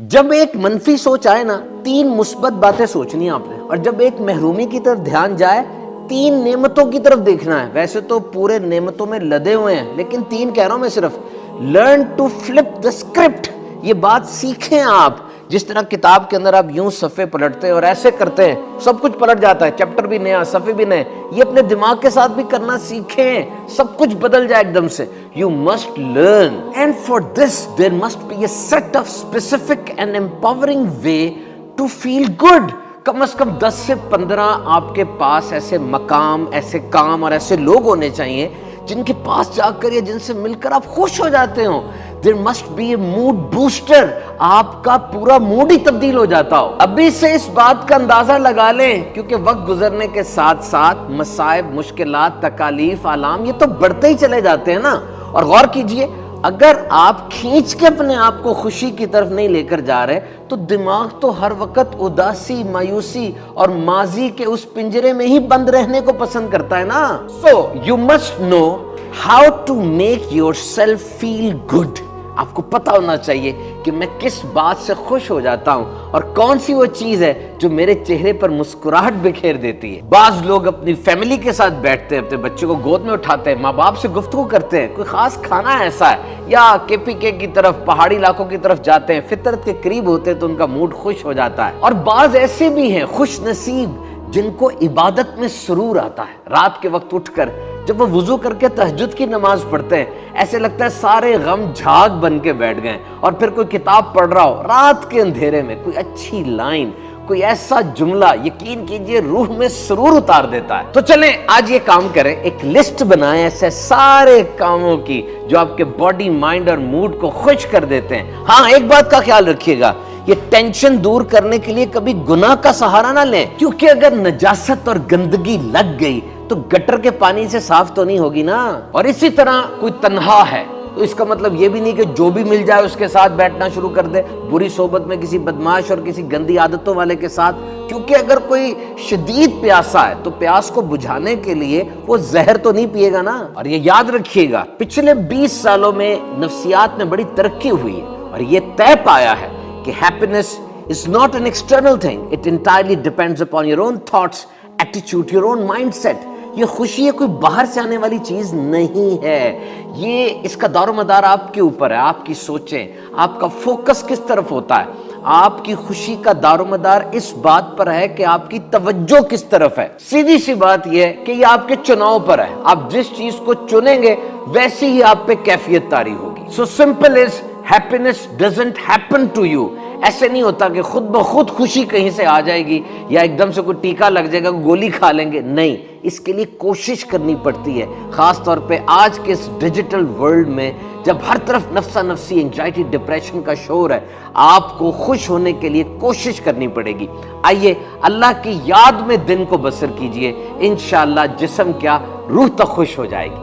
جب ایک منفی سوچ آئے نا 3 مثبت باتیں سوچنی ہیں آپ نے، اور جب ایک محرومی کی طرف دھیان جائے 3 نعمتوں کی طرف دیکھنا ہے۔ ویسے تو پورے نعمتوں میں لدے ہوئے ہیں، لیکن 3 کہہ رہا ہوں میں صرف۔ Learn to flip the script, یہ بات سیکھیں آپ۔ جس طرح کتاب کے اندر آپ یوں صفحے پلٹتے ہیں اور ایسے کرتے ہیں، سب کچھ پلٹ جاتا ہے، چیپٹر بھی نیا، صفحے بھی نئے، یہ اپنے دماغ کے ساتھ بھی کرنا سیکھیں، سب کچھ بدل جائے ایک دم سے۔ You must learn, and for this there must be a set of specific and empowering way to feel good۔ کم از کم 10 سے 15 آپ کے پاس ایسے مقام، ایسے کام اور ایسے لوگ ہونے چاہیے جن کے پاس جا کر یا جن سے مل کر آپ خوش ہو جاتے ہو۔ There must be a mood booster، آپ کا پورا موڈ ہی تبدیل ہو جاتا ہو۔ ابھی سے اس بات کا اندازہ لگا لیں، کیونکہ وقت گزرنے کے ساتھ ساتھ مصائب، مشکلات، تکالیف، آلام یہ تو بڑھتے ہی چلے جاتے ہیں نا۔ اور غور کیجئے، اگر آپ کھینچ کے اپنے آپ کو خوشی کی طرف نہیں لے کر جا رہے تو دماغ تو ہر وقت اداسی، مایوسی اور ماضی کے اس پنجرے میں ہی بند رہنے کو پسند کرتا ہے نا۔ So you must know how to make yourself feel good۔ آپ کو پتا ہونا چاہیے کہ میں کس بات سے خوش ہو جاتا ہوں اور کون سی وہ چیز ہے جو میرے چہرے پر مسکراہٹ بکھیر دیتی ہے۔ بعض لوگ اپنی فیملی کے ساتھ بیٹھتے ہیں، اپنے بچے کو گود میں اٹھاتے ہیں، ماں باپ سے گفتگو کرتے ہیں، کوئی خاص کھانا ایسا ہے، یا KPK کی طرف، پہاڑی علاقوں کی طرف جاتے ہیں، فطرت کے قریب ہوتے ہیں تو ان کا موڈ خوش ہو جاتا ہے۔ اور بعض ایسے بھی ہیں خوش نصیب جن کو عبادت میں سرور آتا ہے۔ رات کے وقت اٹھ کر جب وہ وضو کر کے تہجد کی نماز پڑھتے ہیں، ایسے لگتا ہے سارے غم جھاگ بن کے بیٹھ گئے۔ اور پھر کوئی کتاب پڑھ رہا ہو رات کے اندھیرے میں، کوئی اچھی لائن، کوئی ایسا جملہ، یقین کیجئے روح میں سرور اتار دیتا ہے۔ تو چلیں آج یہ کام کریں، ایک لسٹ بنائیں ایسے سارے کاموں کی جو آپ کے باڈی، مائنڈ اور موڈ کو خوش کر دیتے ہیں۔ ہاں ایک بات کا خیال رکھیے گا، یہ ٹینشن دور کرنے کے لیے کبھی گناہ کا سہارا نہ لیں، کیونکہ اگر نجاست اور گندگی لگ گئی تو گٹر کے پانی سے صاف تو نہیں ہوگی نا۔ اور اسی طرح کوئی تنہا ہے تو اس کا مطلب یہ بھی نہیں کہ جو بھی مل جائے اس کے ساتھ بیٹھنا شروع کر دے، بری صحبت میں کسی بدماش اور کسی گندی عادتوں والے کے ساتھ، کیونکہ اگر کوئی شدید پیاسا ہے تو پیاس کو بجھانے کے لیے وہ زہر تو نہیں پیے گا نا۔ اور یہ یاد رکھیے گا، پچھلے 20 سالوں میں نفسیات میں بڑی ترقی ہوئی ہے اور یہ طے پایا ہے کہ happiness is not an external thing, it entirely depends upon your own thoughts, attitude, your own mindset۔ یہ خوشی ہے کوئی باہر سے آنے والی چیز نہیں ہے، یہ اس کا دار و مدار آپ کے اوپر ہے، آپ کی سوچیں، آپ کا فوکس کس طرف ہوتا ہے۔ آپ کی خوشی کا دار و مدار اس بات پر ہے کہ آپ کی توجہ کس طرف ہے۔ سیدھی سی بات یہ ہے کہ یہ آپ کے چناؤ پر ہے، آپ جس چیز کو چنیں گے ویسی ہی آپ پہ کیفیت طاری ہوگی۔ So simple is happiness doesn't happen to you۔ ایسے نہیں ہوتا کہ خود بخود خوشی کہیں سے آ جائے گی یا ایک دم سے کوئی ٹیکا لگ جائے گا، گولی کھا لیں گے، نہیں، اس کے لیے کوشش کرنی پڑتی ہے۔ خاص طور پہ آج کے اس ڈیجیٹل ورلڈ میں جب ہر طرف نفسا نفسی، انگزائٹی، ڈپریشن کا شور ہے، آپ کو خوش ہونے کے لیے کوشش کرنی پڑے گی۔ آئیے اللہ کی یاد میں دن کو بسر کیجئے، انشاءاللہ جسم کیا روح تک خوش ہو جائے گی۔